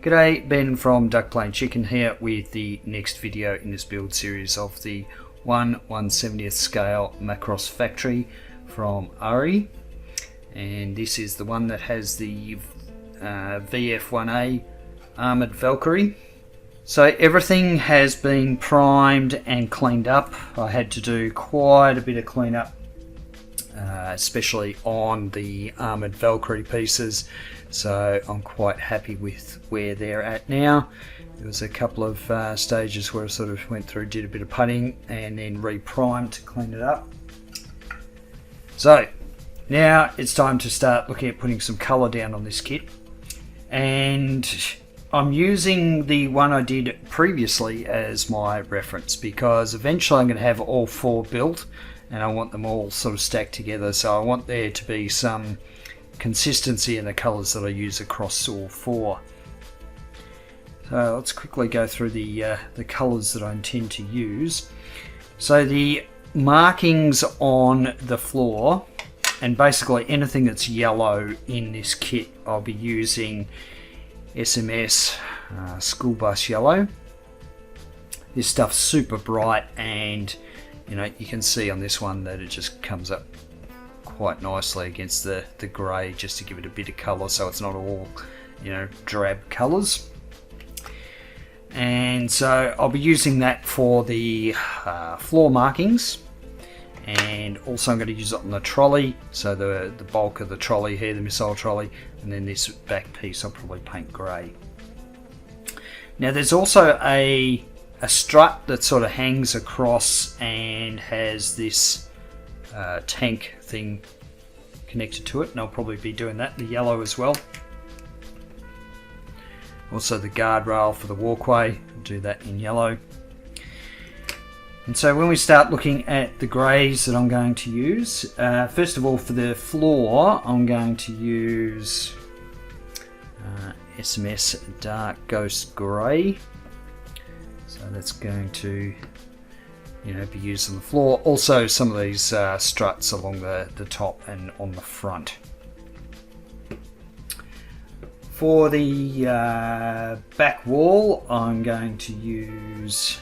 G'day, Ben from Duck Plain Chicken here with the next video in this build series of the 1/170th scale Macross factory from Arii, and this is the one that has the VF-1A Armored Valkyrie. So everything has been primed and cleaned up. I had to do quite a bit of cleanup, especially on the Armored Valkyrie pieces, so I'm quite happy with where they're at now. There was a couple of stages where I sort of went through, did a bit of putting and then re-primed to clean it up. So now it's time to start looking at putting some colour down on this kit, and I'm using the one I did previously as my reference because eventually I'm going to have all four built and I want them all sort of stacked together, so I want there to be some consistency in the colours that I use across all four. So let's quickly go through the colours that I intend to use. So the markings on the floor, and basically anything that's yellow in this kit, I'll be using SMS school bus yellow. This stuff's super bright, and you know, you can see on this one that it just comes up quite nicely against the grey, just to give it a bit of colour so it's not all, you know, drab colours. And so I'll be using that for the floor markings, and also I'm going to use it on the trolley, so the bulk of the trolley here, the missile trolley, and then this back piece I'll probably paint grey. Now there's also a strut that sort of hangs across and has this tank thing connected to it, and I'll probably be doing that in the yellow as well. Also the guardrail for the walkway, I'll do that in yellow. And so when we start looking at the greys that I'm going to use, first of all for the floor I'm going to use SMS Dark Ghost Grey. So that's going to, you know, be used on the floor. Also some of these struts along the top and on the front. For the back wall I'm going to use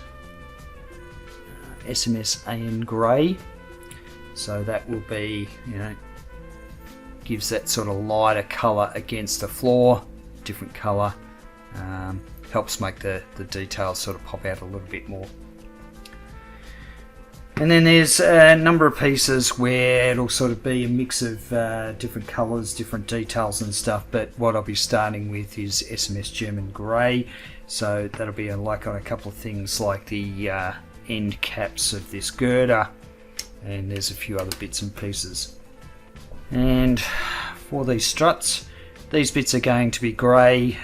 SMS AN Grey. So that will be, you know, gives that sort of lighter colour against the floor, different colour. Helps make the details sort of pop out a little bit more. And then there's a number of pieces where it'll sort of be a mix of different colours, different details and stuff, but what I'll be starting with is SMS German Grey. So that'll be like on a couple of things like the end caps of this girder, and there's a few other bits and pieces. And for these struts, these bits are going to be grey,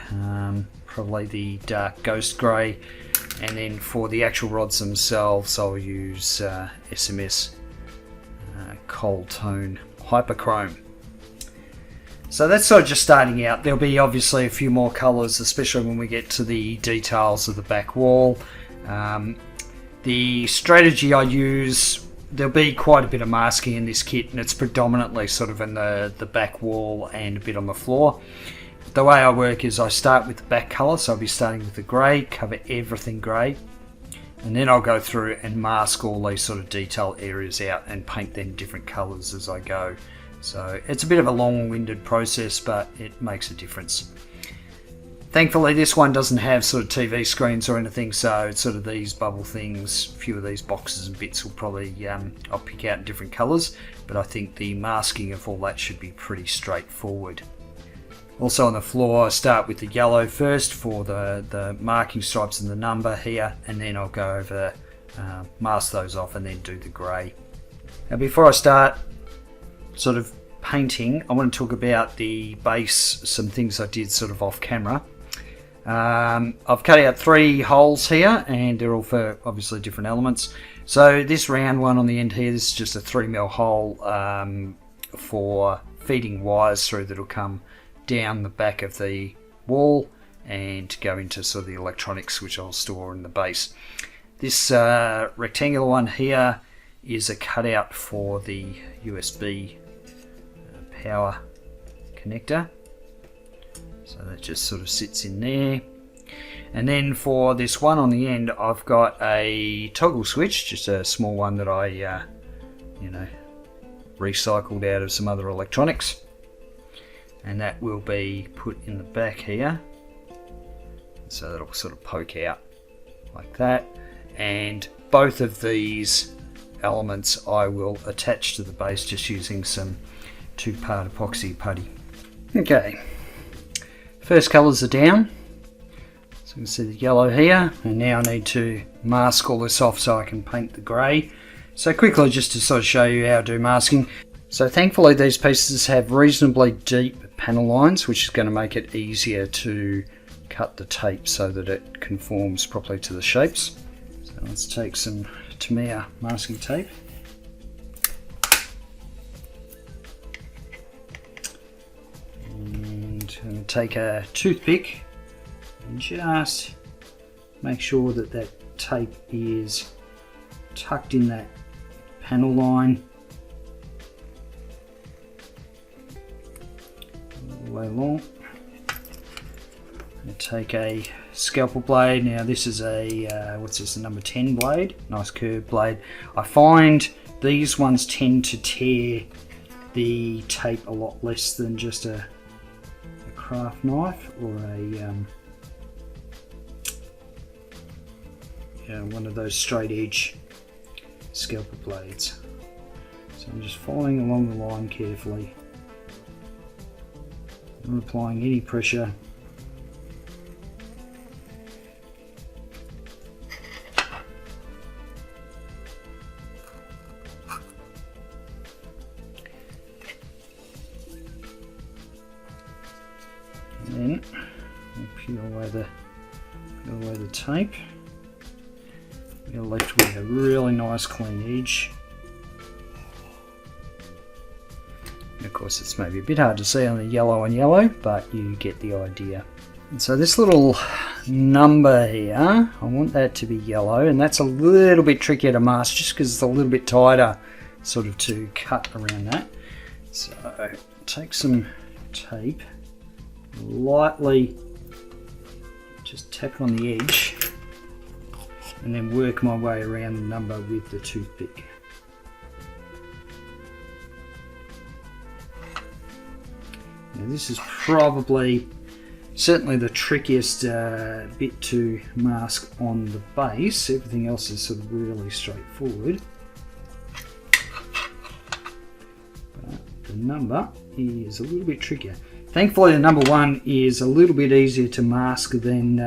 probably the dark ghost grey, and then for the actual rods themselves I'll use SMS cold tone hyperchrome. So that's sort of just starting out. There'll be obviously a few more colours, especially when we get to the details of the back wall. The strategy I use, there'll be quite a bit of masking in this kit, and it's predominantly sort of in the back wall and a bit on the floor. The way I work is I start with the back colour, so I'll be starting with the grey, cover everything grey, and then I'll go through and mask all these sort of detail areas out and paint them different colours as I go. So it's a bit of a long-winded process, but it makes a difference. Thankfully this one doesn't have sort of TV screens or anything, so it's sort of these bubble things, a few of these boxes and bits will probably, I'll pick out in different colours, but I think the masking of all that should be pretty straightforward. Also on the floor I start with the yellow first for the marking stripes and the number here, and then I'll go over, mask those off and then do the grey. Now before I start sort of painting, I want to talk about the base, some things I did sort of off camera. I've cut out 3 holes here, and they're all for obviously different elements. So this round one on the end here, this is just a 3mm hole for feeding wires through that'll come down the back of the wall and go into sort of the electronics, which I'll store in the base. This rectangular one here is a cutout for the USB power connector. So that just sort of sits in there. And then for this one on the end, I've got a toggle switch, just a small one that I, you know, recycled out of some other electronics. And that will be put in the back here. So that'll sort of poke out like that. And both of these elements I will attach to the base just using some 2-part epoxy putty. Okay, first colours are down. So you can see the yellow here, and now I need to mask all this off so I can paint the grey. So quickly, just to sort of show you how to do masking. So thankfully these pieces have reasonably deep panel lines, which is going to make it easier to cut the tape so that it conforms properly to the shapes. So let's take some Tamiya masking tape. And I'm going to take a toothpick and just make sure that that tape is tucked in that panel line all the way along. And take a scalpel blade. Now this is a what's this, a number 10 blade, nice curved blade. I find these ones tend to tear the tape a lot less than just a craft knife or a one of those straight edge scalpel blades. So I'm just following along the line carefully, not applying any pressure. And then we'll peel away the tape. You're left with a really nice clean edge. And of course it's maybe a bit hard to see on the yellow on yellow, but you get the idea. And so this little number here, I want that to be yellow, and that's a little bit trickier to mask just because it's a little bit tighter sort of to cut around that. So take some tape, lightly just tap it on the edge, and then work my way around the number with the toothpick. Now this is probably certainly the trickiest bit to mask on the base. Everything else is sort of really straightforward. But the number is a little bit trickier. Thankfully the number 1 is a little bit easier to mask than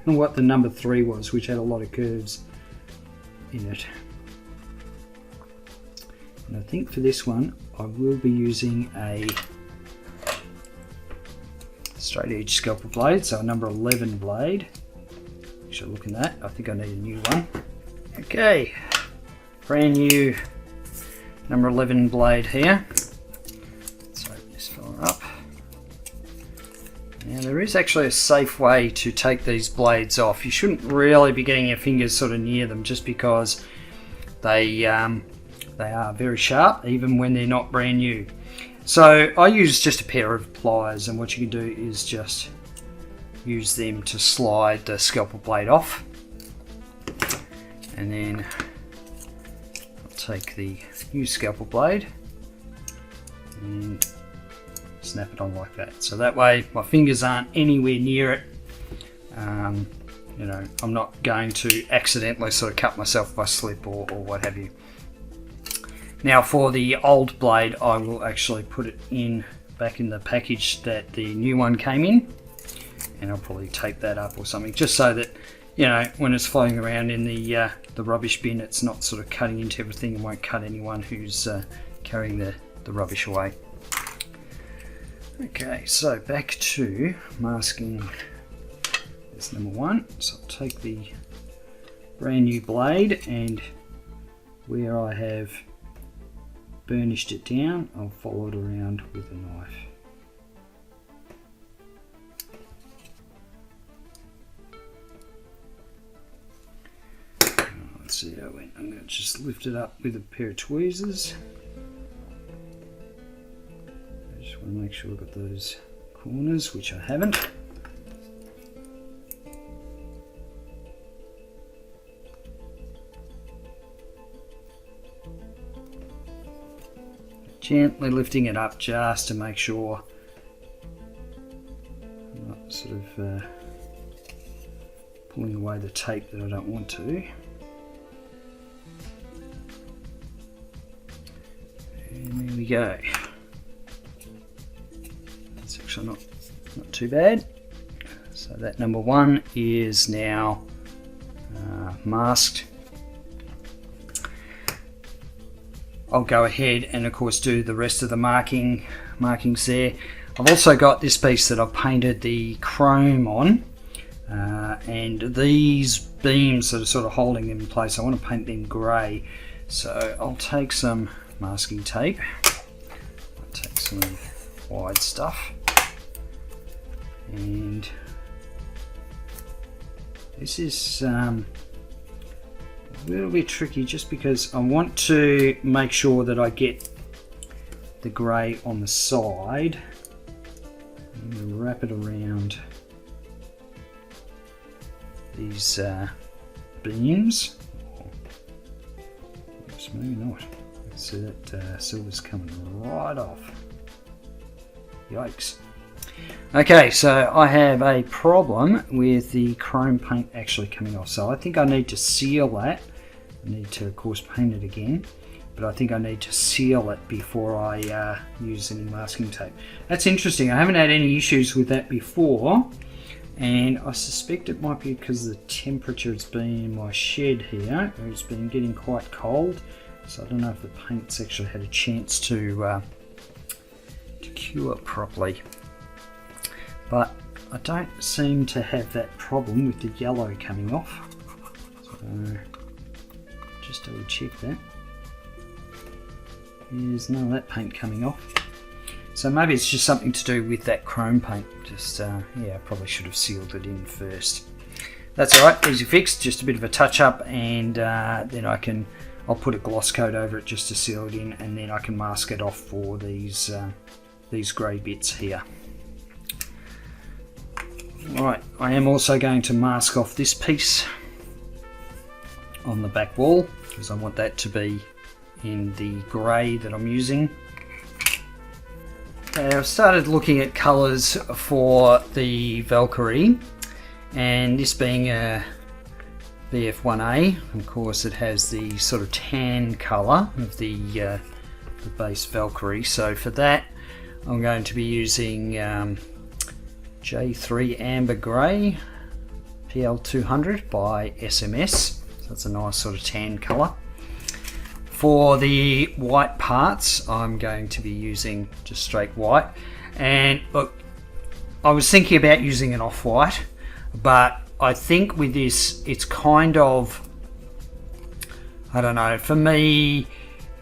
what the number 3 was, which had a lot of curves in it. And I think for this one I will be using a straight edge scalpel blade, so a number 11 blade. Actually, look at that, I think I need a new one. Okay, brand new number 11 blade here. Let's open this fella up. Now there is actually a safe way to take these blades off. You shouldn't really be getting your fingers sort of near them, just because they are very sharp even when they're not brand new. So I use just a pair of pliers, and what you can do is just use them to slide the scalpel blade off. And then I'll take the new scalpel blade and snap it on like that. So that way my fingers aren't anywhere near it. You know, I'm not going to accidentally sort of cut myself if I slip or what have you. Now for the old blade, I will actually put it back in the package that the new one came in, and I'll probably tape that up or something, just so that, you know, when it's floating around in the rubbish bin, it's not sort of cutting into everything and won't cut anyone who's carrying the rubbish away. Okay, so back to masking this number 1. So I'll take the brand new blade, and where I have burnished it down, I'll follow it around with a knife. Let's see how it went. I'm going to just lift it up with a pair of tweezers. I just want to make sure I've got those corners, which I haven't. Gently lifting it up just to make sure I'm not sort of pulling away the tape that I don't want to. And there we go. That's actually not too bad. So that number 1 is now masked. I'll go ahead and of course do the rest of the markings there. I've also got this piece that I've painted the chrome on, and these beams that are sort of holding them in place, I want to paint them grey. So I'll take some masking tape, I'll take some wide stuff, and this is a little bit tricky just because I want to make sure that I get the grey on the side. I'm going to wrap it around these beams. Oops, maybe not. See that silver's coming right off. Yikes. Okay, so I have a problem with the chrome paint actually coming off. So I think I need to seal that. I need to, of course, paint it again. But I think I need to seal it before I use any masking tape. That's interesting. I haven't had any issues with that before. And I suspect it might be because the temperature it's been in my shed here. It's been getting quite cold. So I don't know if the paint's actually had a chance to cure properly. But I don't seem to have that problem with the yellow coming off. So just double check that. There's none of that paint coming off. So maybe it's just something to do with that chrome paint. Just yeah, I probably should have sealed it in first. That's alright, easy fix, just a bit of a touch up, and then I'll put a gloss coat over it just to seal it in, and then I can mask it off for these grey bits here. Right, I am also going to mask off this piece on the back wall because I want that to be in the grey that I'm using. Okay, I've started looking at colours for the Valkyrie, and this being a VF-1A, of course it has the sort of tan colour of the base Valkyrie. So for that I'm going to be using J3 Amber Grey PL200 by SMS. So that's a nice sort of tan colour. For the white parts I'm going to be using just straight white, and look, I was thinking about using an off-white, but I think with this it's kind of, I don't know, for me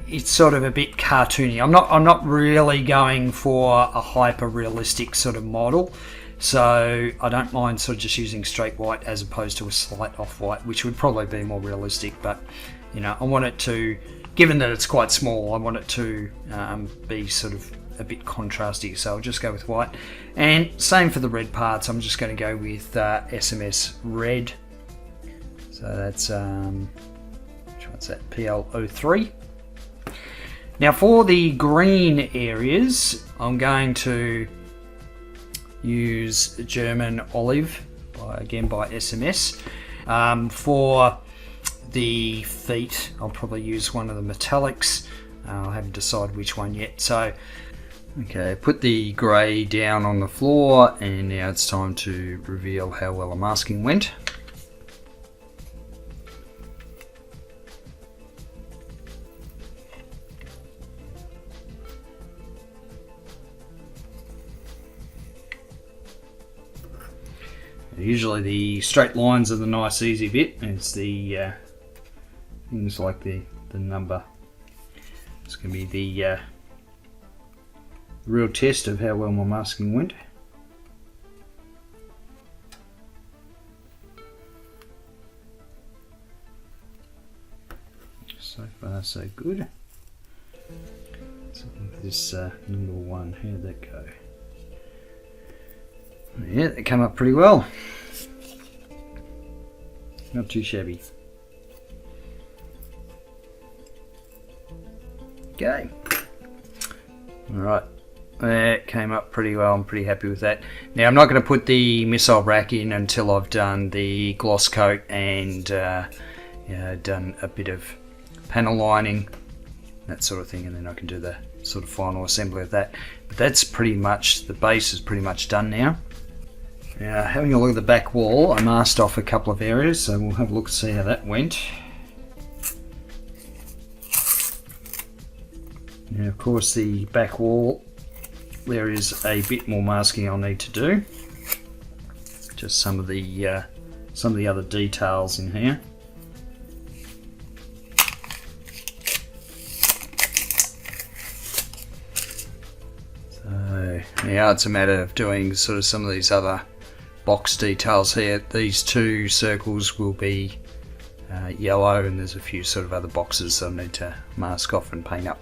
it's sort of a bit cartoony. I'm not really going for a hyper realistic sort of model, so I don't mind sort of just using straight white as opposed to a slight off-white, which would probably be more realistic. But you know, I want it to, given that it's quite small, I want it to be sort of a bit contrasty, so I'll just go with white. And same for the red parts, I'm just going to go with SMS red. So that's which one's that? PL03. Now for the green areas I'm going to use German olive again by SMS. For the feet I'll probably use one of the metallics. I haven't decided which one yet. So okay, put the grey down on the floor, and now it's time to reveal how well the masking went. Usually the straight lines are the nice easy bit. It's the things like the number. It's going to be the real test of how well my masking went. So far so good. So this number 1, how did that go? Yeah, they come up pretty well. Not too shabby. Okay. Alright. That came up pretty well. I'm pretty happy with that. Now I'm not going to put the missile rack in until I've done the gloss coat and done a bit of panel lining, that sort of thing, and then I can do the sort of final assembly of that. But that's pretty much, the base is pretty much done now. Now having a look at the back wall, I masked off a couple of areas, so we'll have a look and see how that went. Now of course the back wall, there is a bit more masking I'll need to do. Just some of the other details in here. So now it's a matter of doing sort of some of these other box details here. These two circles will be yellow, and there's a few sort of other boxes I'll need to mask off and paint up.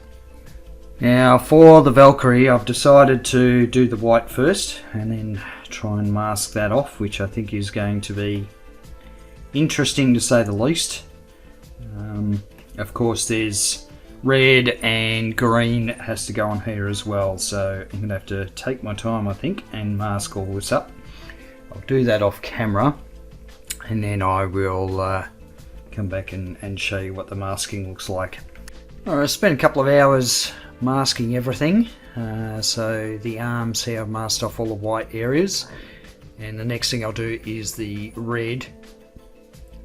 Now for the Valkyrie, I've decided to do the white first and then try and mask that off, which I think is going to be interesting to say the least. Of course there's red and green that has to go on here as well, so I'm going to have to take my time, I think, and mask all this up. I'll do that off camera and then I will come back and show you what the masking looks like. Alright, I spent a couple of hours masking everything. So the arms here, I've masked off all the white areas, and the next thing I'll do is the red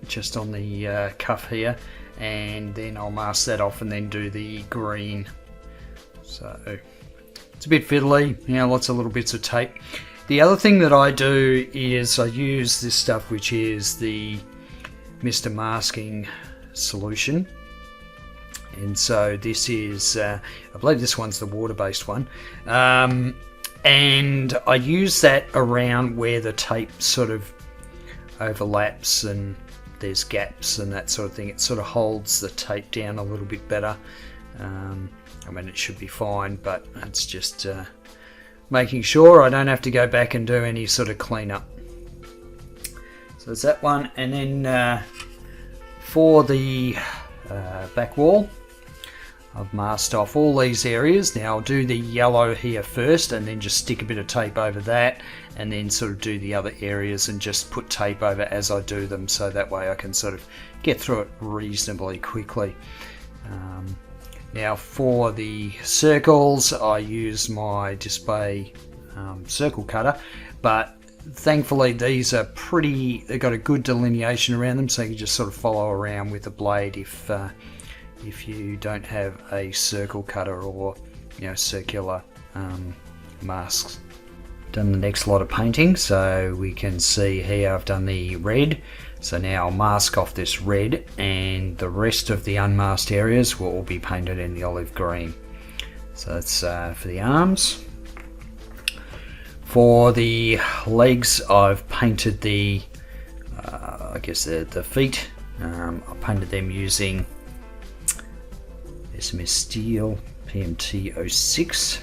just on the cuff here, and then I'll mask that off and then do the green. So it's a bit fiddly, lots of little bits of tape. The other thing that I do is I use this stuff, which is the Mr. Masking solution. And so this is, I believe this one's the water-based one, and I use that around where the tape sort of overlaps and there's gaps and that sort of thing. It sort of holds the tape down a little bit better. I mean, it should be fine, but it's just making sure I don't have to go back and do any sort of cleanup. So there's that one, and then for the back wall, I've masked off all these areas. Now I'll do the yellow here first and then just stick a bit of tape over that, and then sort of do the other areas and just put tape over as I do them, so that way I can sort of get through it reasonably quickly. Now for the circles, I use my display circle cutter, but thankfully these are they've got a good delineation around them, so you can just sort of follow around with the blade if you don't have a circle cutter or circular masks. Done the next lot of painting, so we can see here I've done the red. So now I'll mask off this red, and the rest of the unmasked areas will all be painted in the olive green. So that's for the arms. For the legs, I've painted the feet. I painted them using SMS Steel PMT06,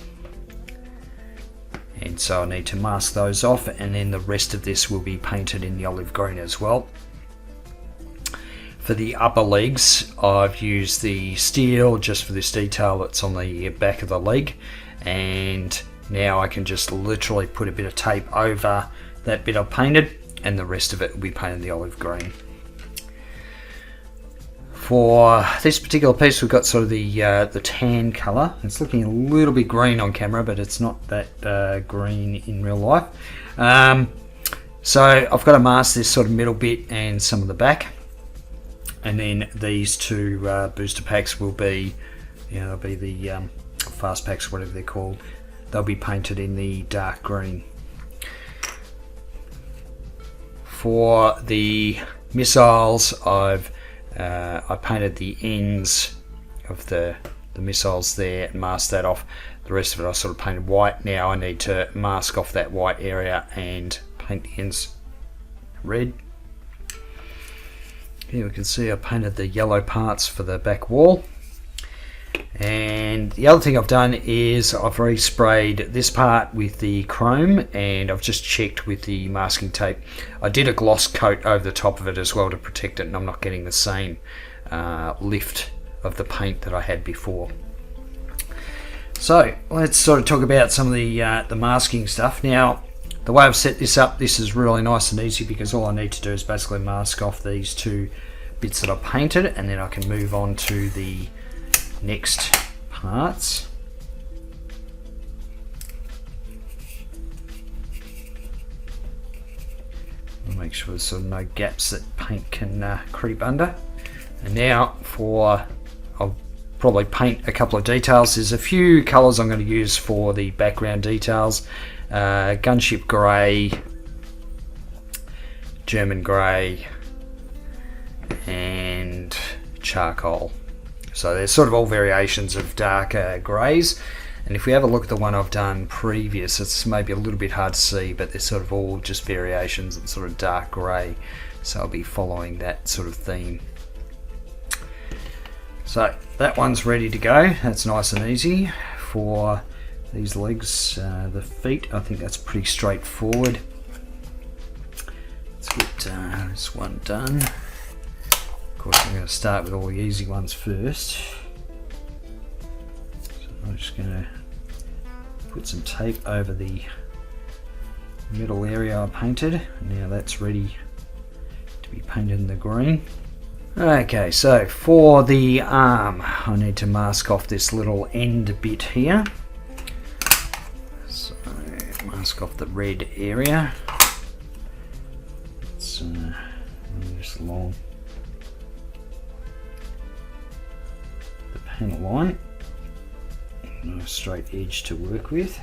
and so I need to mask those off, and then the rest of this will be painted in the olive green as well. For the upper legs, I've used the steel just for this detail that's on the back of the leg, and now I can just literally put a bit of tape over that bit I've painted, and the rest of it will be painted the olive green. For this particular piece, we've got sort of the tan colour. It's looking a little bit green on camera, but it's not that green in real life. So I've got to mask this sort of middle bit and some of the back, and then these two booster packs will be, they'll be the fast packs, whatever they're called. They'll be painted in the dark green. For the missiles, I painted the ends of the missiles there and masked that off. The rest of it I sort of painted white. Now I need to mask off that white area and paint the ends red. Here we can see I painted the yellow parts for the back wall, and And the other thing I've done is I've resprayed this part with the chrome, and I've just checked with the masking tape. I did a gloss coat over the top of it as well to protect it, and I'm not getting the same lift of the paint that I had before. So let's sort of talk about some of the masking stuff. Now, the way I've set this up, this is really nice and easy because all I need to do is basically mask off these two bits that I've painted, and then I can move on to the next parts. I'll make sure there's sort of no gaps that paint can creep under. And now I'll probably paint a couple of details. There's a few colours I'm going to use for the background details. Gunship grey, German grey, and charcoal. So they're sort of all variations of darker greys. And if we have a look at the one I've done previous, it's maybe a little bit hard to see, but they're sort of all just variations of sort of dark grey. So I'll be following that sort of theme. So that one's ready to go. That's nice and easy. For these legs, the feet, I think that's pretty straightforward. Let's get this one done. Of course, I'm going to start with all the easy ones first. So I'm just going to put some tape over the middle area I painted. Now that's ready to be painted in the green. Okay, so for the arm, I need to mask off this little end bit here. So mask off the red area. It's just along the panel line. No straight edge to work with.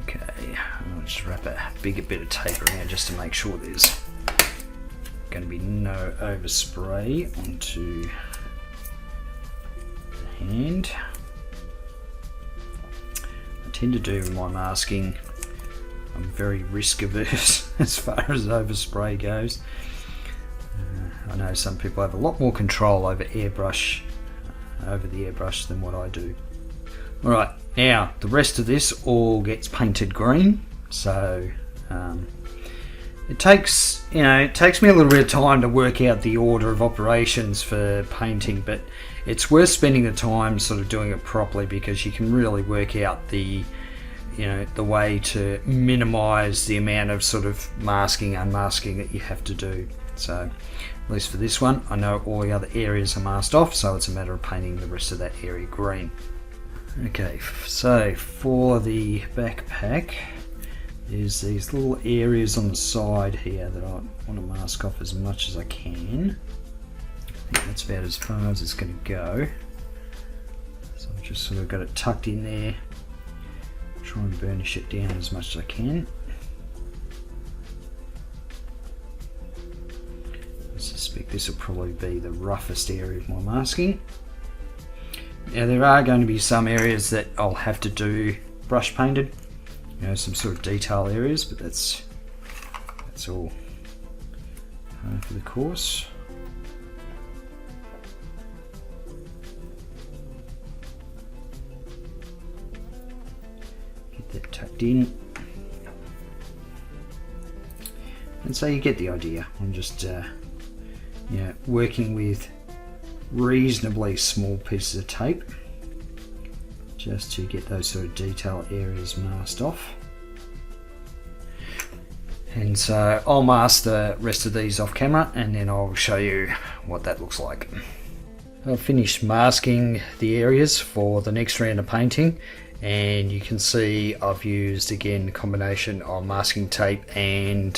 Okay, I'll just wrap a bigger bit of tape around just to make sure there's going to be no overspray onto the hand. I tend to do my masking, I'm very risk averse as far as overspray goes. I know some people have a lot more control over the airbrush than what I do. Alright, now the rest of this all gets painted green, so it takes me a little bit of time to work out the order of operations for painting, but it's worth spending the time sort of doing it properly because you can really work out the way to minimize the amount of sort of masking, unmasking that you have to do. So at least for this one, I know all the other areas are masked off, so it's a matter of painting the rest of that area green. Okay, so for the backpack, there's these little areas on the side here that I want to mask off as much as I can. I think that's about as far as it's going to go. So I've just sort of got it tucked in there. Try and burnish it down as much as I can. I suspect this will probably be the roughest area of my masking. Now there are going to be some areas that I'll have to do brush painted. Some sort of detail areas, but that's all for the course. Get that tucked in, and so you get the idea. I'm just working with reasonably small pieces of tape just to get those sort of detail areas masked off. And so I'll mask the rest of these off camera and then I'll show you what that looks like. I've finished masking the areas for the next round of painting, and you can see I've used again a combination of masking tape and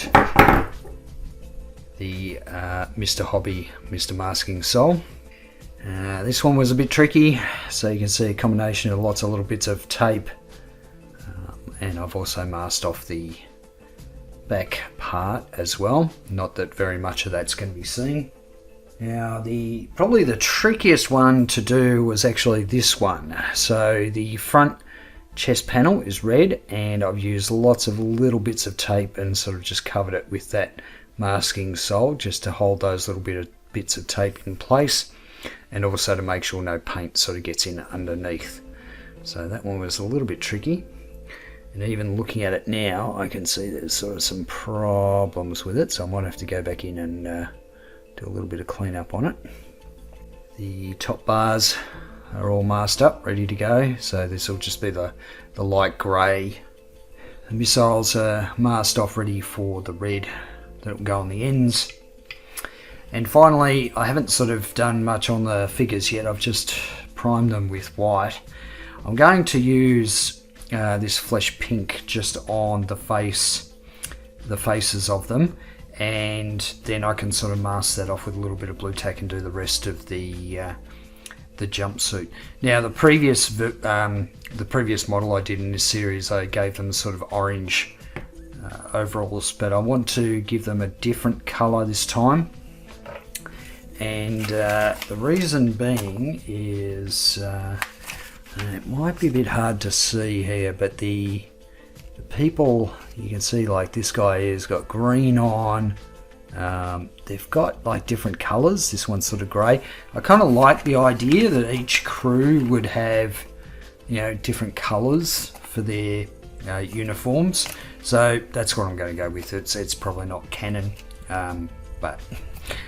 the Mr. Hobby Mr. Masking Sol. This one was a bit tricky, so you can see a combination of lots of little bits of tape, and I've also masked off the back part as well. Not that very much of that's going to be seen. Now probably the trickiest one to do was actually this one. So the front chest panel is red, and I've used lots of little bits of tape and sort of just covered it with that masking sol just to hold those little bits of tape in place. and also to make sure no paint sort of gets in underneath. So that one was a little bit tricky, and even looking at it now I can see there's sort of some problems with it, so I might have to go back in and do a little bit of cleanup on it. The top bars are all masked up, ready to go, so this will just be the light grey. The missiles are masked off, ready for the red that will go on the ends. And finally, I haven't sort of done much on the figures yet, I've just primed them with white. I'm going to use this flesh pink just on the faces of them, and then I can sort of mask that off with a little bit of blue tack and do the rest of the jumpsuit. Now the previous model I did in this series, I gave them sort of orange overalls, but I want to give them a different colour this time, and the reason being is it might be a bit hard to see here, but the people, you can see like this guy has got green on. They've got like different colours. This one's sort of grey. I kind of like the idea that each crew would have, you know, different colours for their uniforms. So that's what I'm going to go with. It's probably not canon, but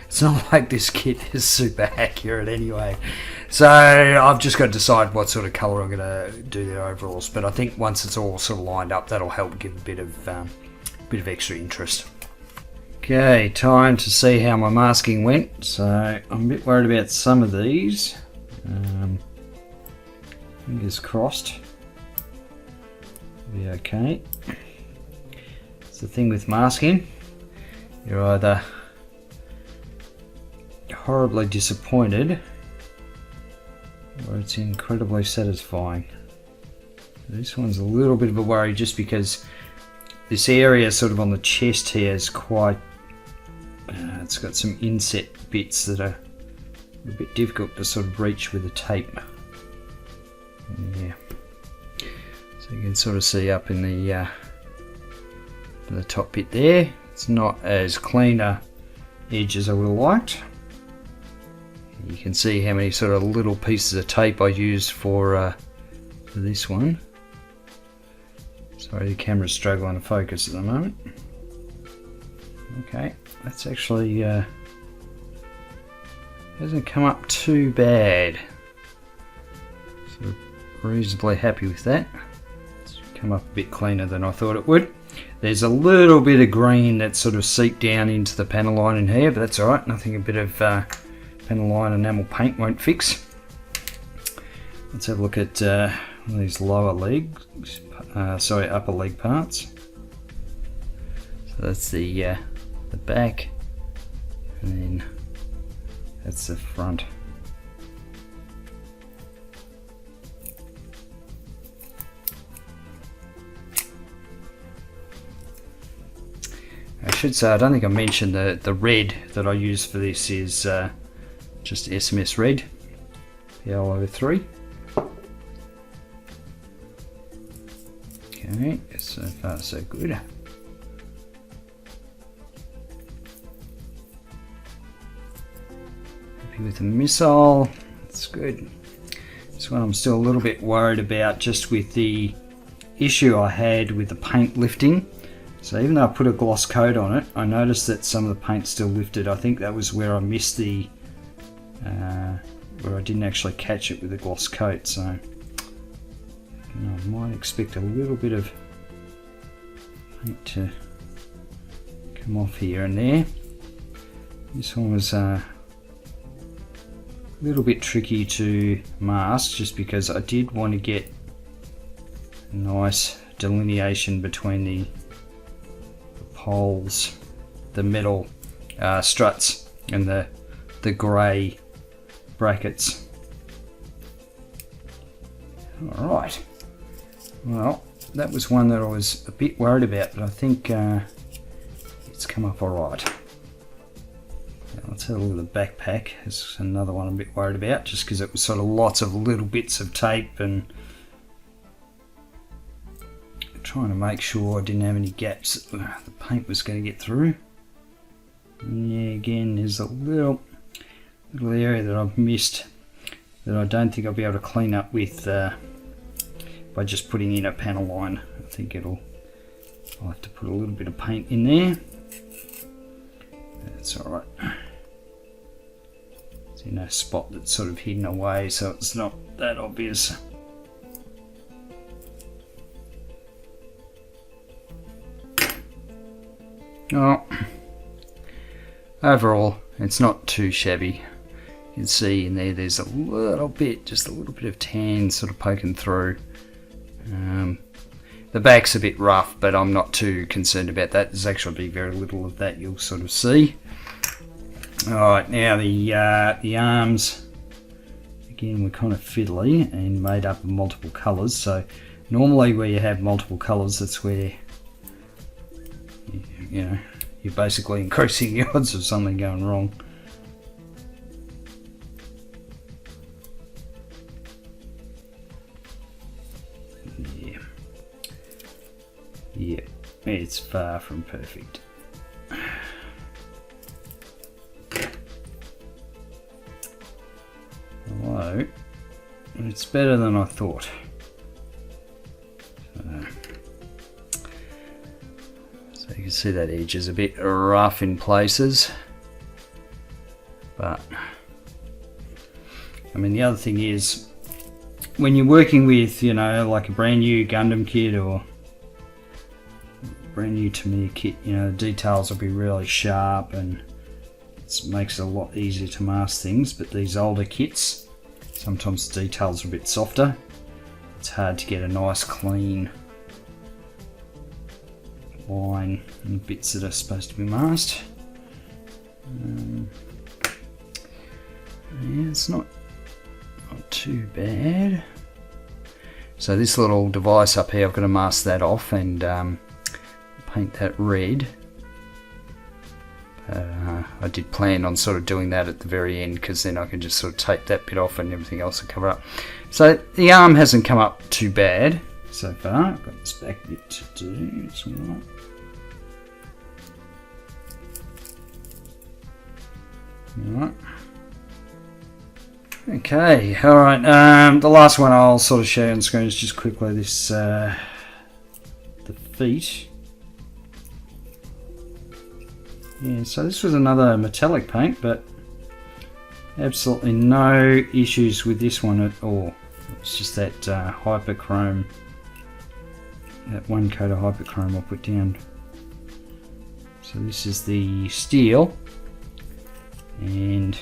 it's not like this kit is super accurate anyway. So I've just got to decide what sort of colour I'm going to do their overalls. But I think once it's all sort of lined up, that'll help give a bit of extra interest. Okay, time to see how my masking went. So I'm a bit worried about some of these. Fingers crossed. Be okay. It's the thing with masking. You're either horribly disappointed or it's incredibly satisfying. This one's a little bit of a worry just because this area sort of on the chest here is quite it's got some inset bits that are a bit difficult to sort of reach with the tape. Yeah, so you can sort of see up in the top bit there, it's not as clean a edge as I would have liked. You can see how many sort of little pieces of tape I used for this one. Sorry, the camera's struggling to focus at the moment. Okay, that's actually hasn't come up too bad. So reasonably happy with that. It's come up a bit cleaner than I thought it would. There's a little bit of green that sort of seeped down into the panel line in here, but that's alright. Nothing a bit of panel line enamel paint won't fix. Let's have a look at one of these lower legs, upper leg parts. So that's the back, and then that's the front. I should say, I don't think I mentioned the red that I use for this is just SMS red, PL03. Okay, so far so good. Happy with the missile, that's good. This one I'm still a little bit worried about, just with the issue I had with the paint lifting. So even though I put a gloss coat on it, I noticed that some of the paint still lifted. I think that was where I missed the, where I didn't actually catch it with the gloss coat. So I might expect a little bit of paint to come off here and there. This one was a little bit tricky to mask just because I did want to get a nice delineation between the poles, the metal struts, and the grey brackets. Alright, well, that was one that I was a bit worried about, but I think it's come up alright. Let's have a look at the backpack. It's another one I'm a bit worried about, just because it was sort of lots of little bits of tape and trying to make sure I didn't have any gaps that the paint was going to get through. And yeah, again, there's a little area that I've missed that I don't think I'll be able to clean up with by just putting in a panel line. I think I'll have to put a little bit of paint in there. That's alright. It's in a spot that's sort of hidden away, so it's not that obvious. Oh, overall, it's not too shabby. You can see in there, there's a little bit, just a little bit of tan sort of poking through. The back's a bit rough, but I'm not too concerned about that. There's actually very little of that you'll sort of see. Alright, now the arms, again, were kind of fiddly and made up of multiple colours. So normally where you have multiple colours, that's where you know, you're basically increasing the odds of something going wrong. Yeah, it's far from perfect. Although, it's better than I thought. So you can see that edge is a bit rough in places. But, I mean, the other thing is, when you're working with, you know, like a brand new Gundam kit or brand new Tamiya kit, you know, the details will be really sharp and it makes it a lot easier to mask things. But these older kits, sometimes the details are a bit softer. It's hard to get a nice clean line in bits that are supposed to be masked. Yeah, it's not too bad. So this little device up here, I've got to mask that off and paint that red. I did plan on sort of doing that at the very end, because then I can just sort of tape that bit off and everything else will cover up. So the arm hasn't come up too bad so far. I've got this back bit to do. It's all right. Alright. Okay, alright, the last one I'll sort of show you on screen is just quickly this, the feet. Yeah, so this was another metallic paint, but absolutely no issues with this one at all. It's just that hyperchrome, that one coat of hyperchrome I'll put down. So this is the steel, and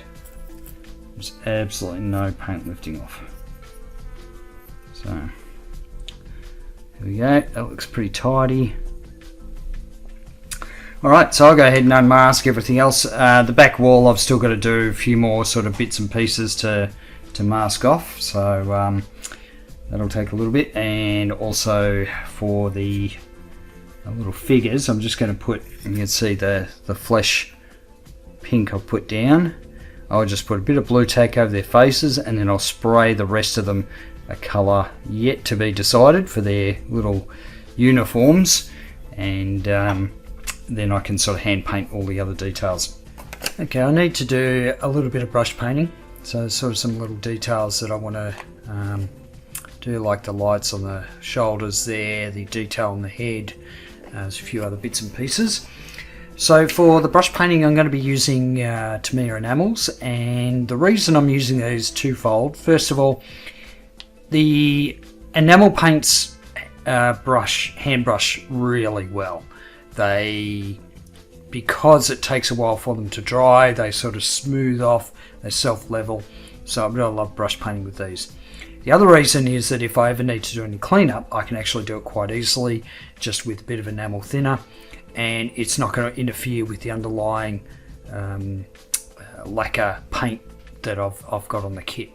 there's absolutely no paint lifting off. So here we go, that looks pretty tidy. Alright, so I'll go ahead and unmask everything else. The back wall, I've still got to do a few more sort of bits and pieces to mask off, so that'll take a little bit. And also for the little figures, I'm just going to put, you can see the flesh pink I've put down. I'll just put a bit of blue tack over their faces, and then I'll spray the rest of them a colour yet to be decided for their little uniforms, and then I can sort of hand paint all the other details. Okay, I need to do a little bit of brush painting, so sort of some little details that I want to do, like the lights on the shoulders there, the detail on the head, there's a few other bits and pieces. So for the brush painting, I'm going to be using Tamiya enamels, and the reason I'm using these is twofold. First of all, the enamel paints hand brush really well. Because it takes a while for them to dry, they sort of smooth off, they self-level, so I really love brush painting with these. The other reason is that if I ever need to do any cleanup, I can actually do it quite easily just with a bit of enamel thinner, and it's not going to interfere with the underlying lacquer paint that I've got on the kit.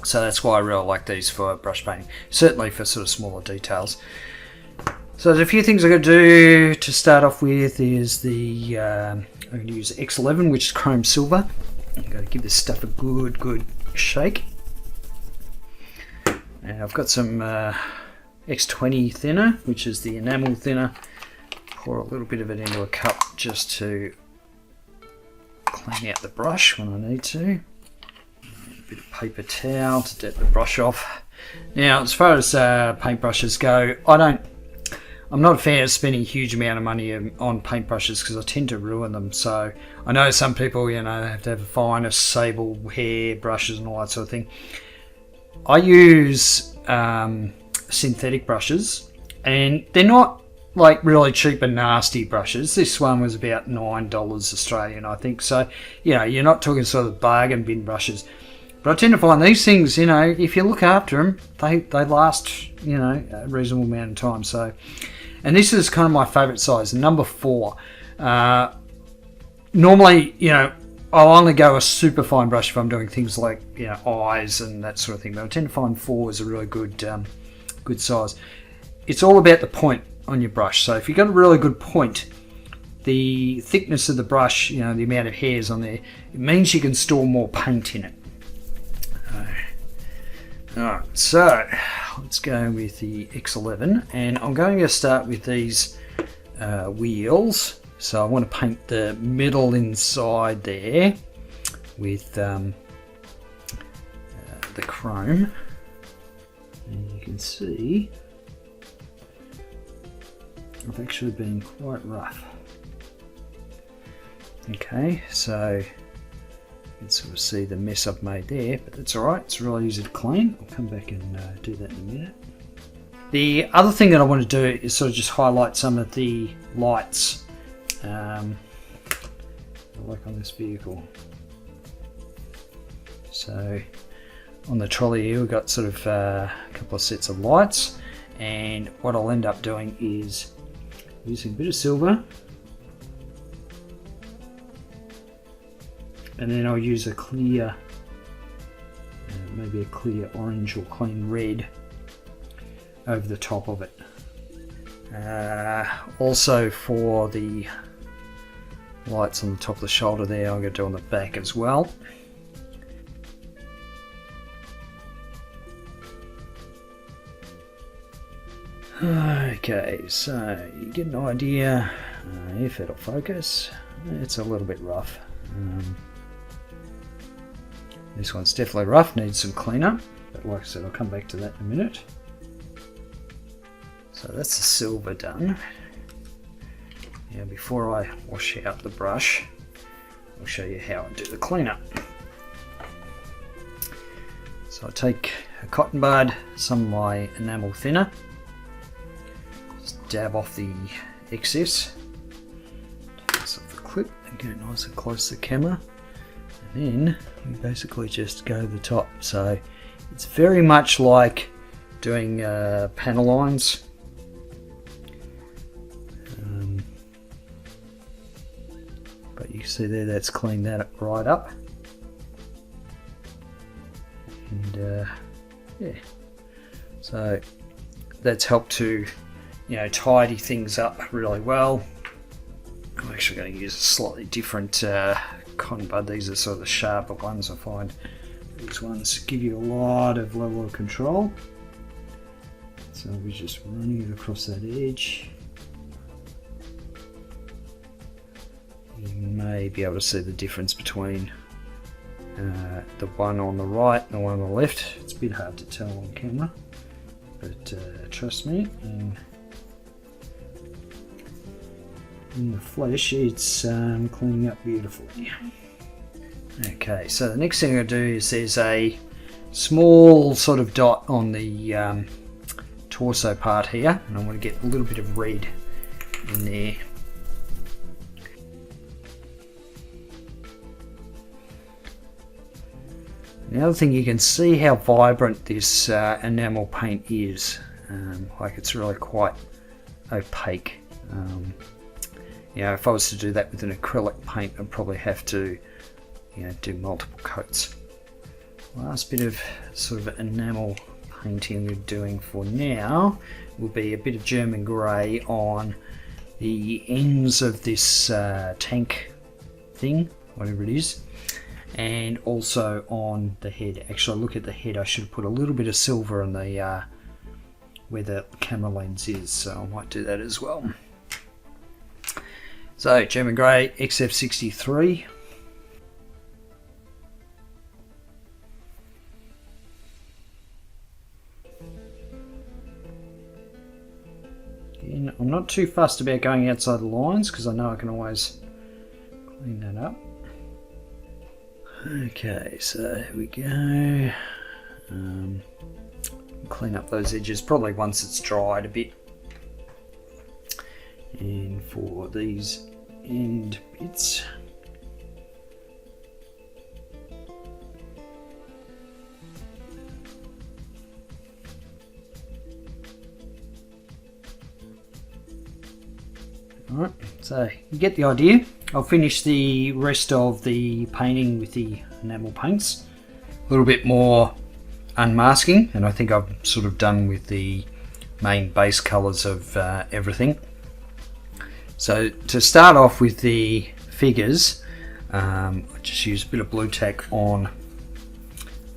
So that's why I really like these for brush painting, certainly for sort of smaller details. So there's a few things I'm going to do to start off with. Is the I'm going to use X11, which is chrome silver. I'm going to give this stuff a good shake. And I've got some X20 thinner, which is the enamel thinner. Pour a little bit of it into a cup just to clean out the brush when I need to. bit of paper towel to dab the brush off. Now, as far as paintbrushes go, I'm not a fan of spending a huge amount of money on paintbrushes because I tend to ruin them. So I know some people, they have to have the finest sable hair brushes and all that sort of thing. I use synthetic brushes, and they're not like really cheap and nasty brushes. This one was about $9 Australian, I think. So, you're not talking sort of bargain bin brushes. But I tend to find these things, if you look after them, they last, a reasonable amount of time. So, and this is kind of my favourite size, number 4. Normally, I'll only go a super fine brush if I'm doing things like, eyes and that sort of thing. But I tend to find 4 is a really good size. It's all about the point on your brush. So if you've got a really good point, the thickness of the brush, the amount of hairs on there, it means you can store more paint in it. Alright, so let's go with the X11, and I'm going to start with these wheels. So I want to paint the middle inside there with the chrome, and you can see I've actually been quite rough. Okay, so you can sort of see the mess I've made there, but that's alright, it's really easy to clean. I'll come back and do that in a minute. The other thing that I want to do is sort of just highlight some of the lights like on this vehicle. So on the trolley here we've got sort of a couple of sets of lights, and what I'll end up doing is using a bit of silver, and then I'll use a clear, maybe a clear orange or clean red over the top of it. Also for the lights on the top of the shoulder there, I'm going to do on the back as well. Okay, so you get an idea if it'll focus. It's a little bit rough. This one's definitely rough, needs some cleanup, but like I said, I'll come back to that in a minute. So that's the silver done. Now before I wash out the brush, I'll show you how I do the cleanup. So I take a cotton bud, some of my enamel thinner, just dab off the excess, take this off the clip and get it nice and close to the camera, and then you basically just go to the top. So it's very much like doing panel lines. But you can see there that's cleaned that right up, and yeah, so that's helped to tidy things up really well. I'm actually going to use a slightly different cotton bud. These are sort of the sharper ones. I find these ones give you a lot of level of control. So we're just running it across that edge. You may be able to see the difference between the one on the right and the one on the left. It's a bit hard to tell on camera, but trust me, in the flesh it's cleaning up beautifully. Okay, so the next thing I do is there's a small sort of dot on the torso part here, and I want to get a little bit of red in there. The other thing, you can see how vibrant this enamel paint is. Like it's really quite opaque. If I was to do that with an acrylic paint, I'd probably have to do multiple coats. Last bit of sort of enamel painting we're doing for now will be a bit of German grey on the ends of this tank thing, whatever it is, and also on the head. Actually, look at the head, I should have put a little bit of silver in the where the camera lens is, so I might do that as well. So German grey XF63. Again, I'm not too fussed about going outside the lines because I know I can always clean that up. Okay, so here we go. Clean up those edges probably once it's dried a bit. And for these end bits, alright, so you get the idea. I'll finish the rest of the painting with the enamel paints. A little bit more unmasking, and I think I've sort of done with the main base colours of everything. So to start off with the figures, I just use a bit of blue tack on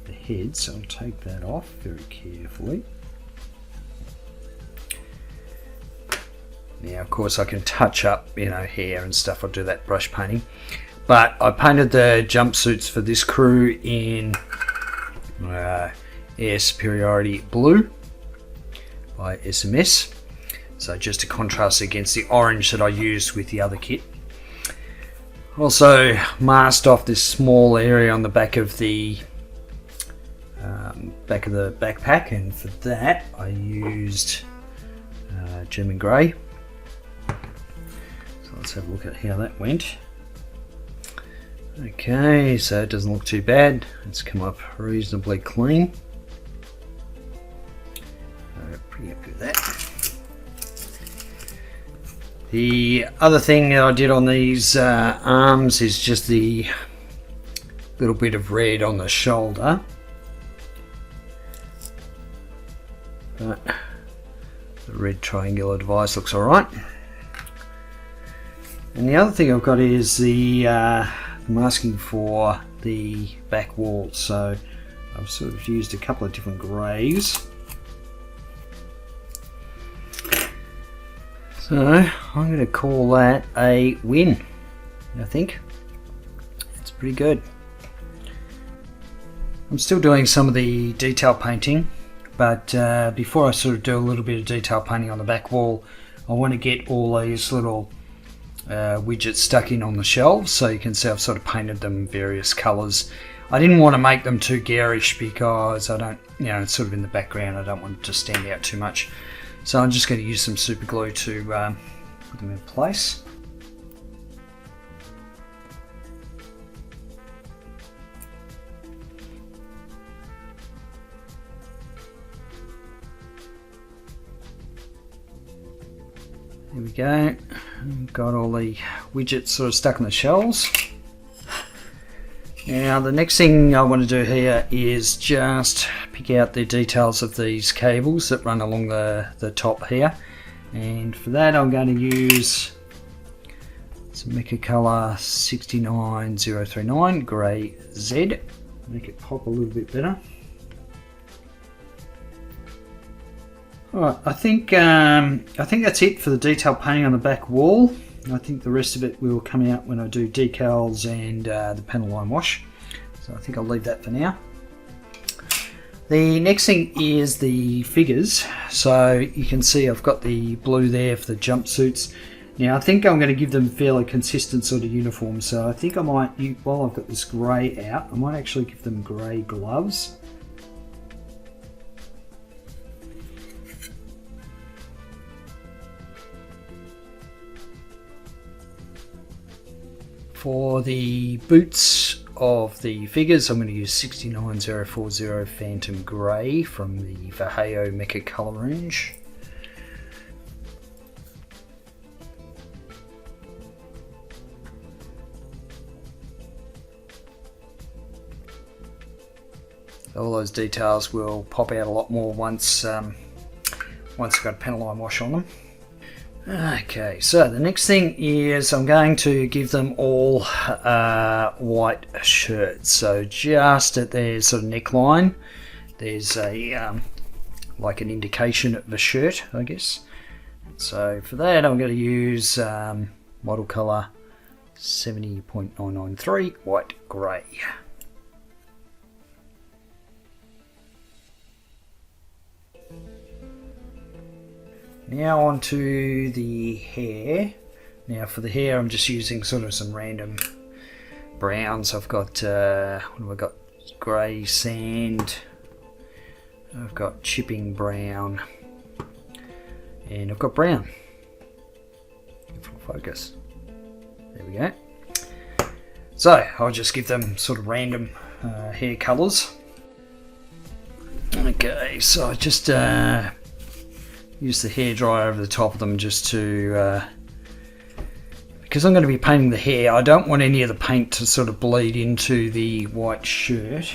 the head, so I'll take that off very carefully. Now, of course, I can touch up, you know, hair and stuff. I'll do that brush painting. But I painted the jumpsuits for this crew in Air Superiority Blue by SMS. So just to contrast against the orange that I used with the other kit. Also masked off this small area on the back of the backpack, and for that I used German Grey. So let's have a look at how that went. Okay, so it doesn't look too bad. It's come up reasonably clean. Pretty happy with that. The other thing that I did on these arms is just the little bit of red on the shoulder. But the red triangular device looks alright. And the other thing I've got is the masking for the back wall. So I've sort of used a couple of different greys. So I'm going to call that a win. I think it's pretty good. I'm still doing some of the detail painting, but before I sort of do a little bit of detail painting on the back wall, I want to get all these little widgets stuck in on the shelves. So you can see I've sort of painted them various colours. I didn't want to make them too garish because I don't, you know, it's sort of in the background. I don't want it to stand out too much. So I'm just going to use some super glue to put them in place. There we go. Got all the widgets sort of stuck on the shelves. Now the next thing I want to do here is just pick out the details of these cables that run along the top here, and for that I'm going to use some Mecha Color 69039 Grey Z, make it pop a little bit better. Alright, I think that's it for the detail painting on the back wall. I think the rest of it will come out when I do decals and the panel line wash. So I think I'll leave that for now. The next thing is the figures. So you can see I've got the blue there for the jumpsuits. Now I think I'm going to give them fairly consistent sort of uniform. So I think I might, while I've got this grey out, I might actually give them grey gloves. For the boots of the figures, I'm going to use 69040 Phantom Grey from the Vallejo Mecha Color range. All those details will pop out a lot more once I've got a panel line wash on them. Okay, so the next thing is I'm going to give them all white shirts. So just at their sort of neckline, there's a like an indication of a shirt, I guess. So for that, I'm going to use model color 70.993 white grey. Now onto the hair. Now for the hair I'm just using sort of some random browns. I've got, what have I got? Grey sand. I've got chipping brown. And I've got brown. Full focus. There we go. So I'll just give them sort of random hair colours. Okay, so I just use the hairdryer over the top of them just to, because I'm going to be painting the hair, I don't want any of the paint to sort of bleed into the white shirt.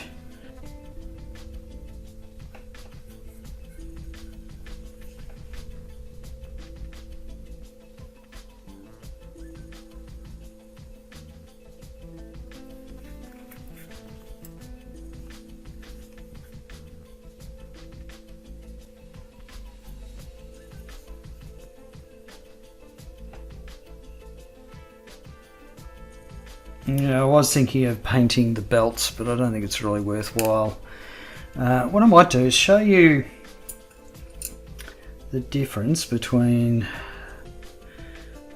Yeah, I was thinking of painting the belts, but I don't think it's really worthwhile. What I might do is show you the difference between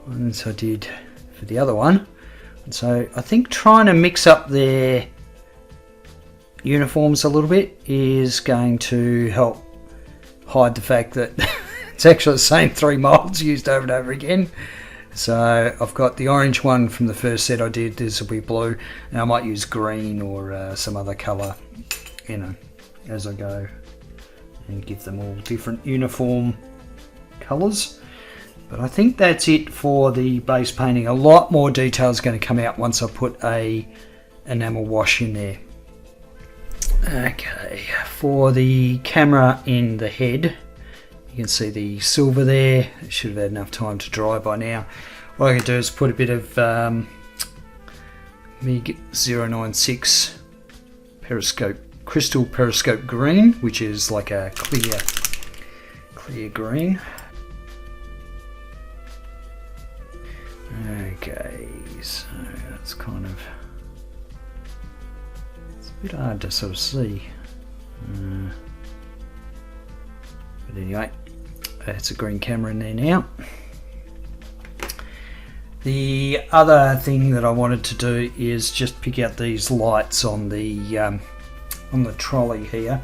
ones I did for the other one. And so I think trying to mix up their uniforms a little bit is going to help hide the fact that it's actually the same 3 molds used over and over again. So I've got the orange one from the first set I did. This will be blue, and I might use green or some other colour, you know, as I go, and give them all different uniform colours. But I think that's it for the base painting. A lot more detail is going to come out once I put a enamel wash in there. Okay, for the camera in the head, you can see the silver there. It should have had enough time to dry by now. What I can do is put a bit of MA-01 periscope, crystal periscope green, which is like a clear green. Okay, so that's kind of, it's a bit hard to sort of see. But anyway, that's a green camera in there now. The other thing that I wanted to do is just pick out these lights on the trolley here.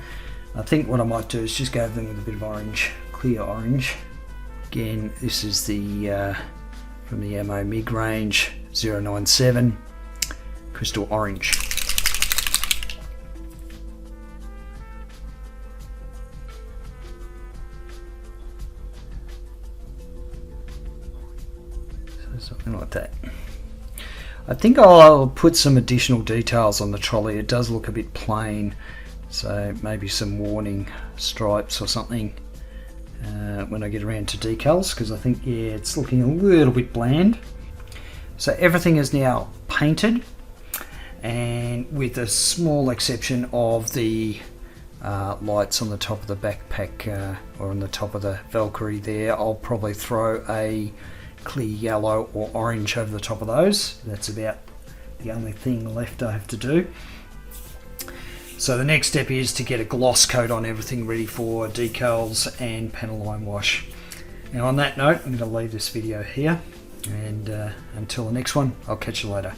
I think what I might do is just go over them with a bit of orange, clear orange. Again, this is the from the MO MIG range 097 crystal orange. Something like that. I think I'll put some additional details on the trolley. It does look a bit plain, so maybe some warning stripes or something when I get around to decals, because I think, yeah, it's looking a little bit bland. So everything is now painted, and with a small exception of the lights on the top of the backpack or on the top of the Valkyrie there, I'll probably throw a clear yellow or orange over the top of those. That's about the only thing left I have to do. So the next step is to get a gloss coat on everything ready for decals and panel line wash. Now on that note, I'm going to leave this video here, and until the next one, I'll catch you later.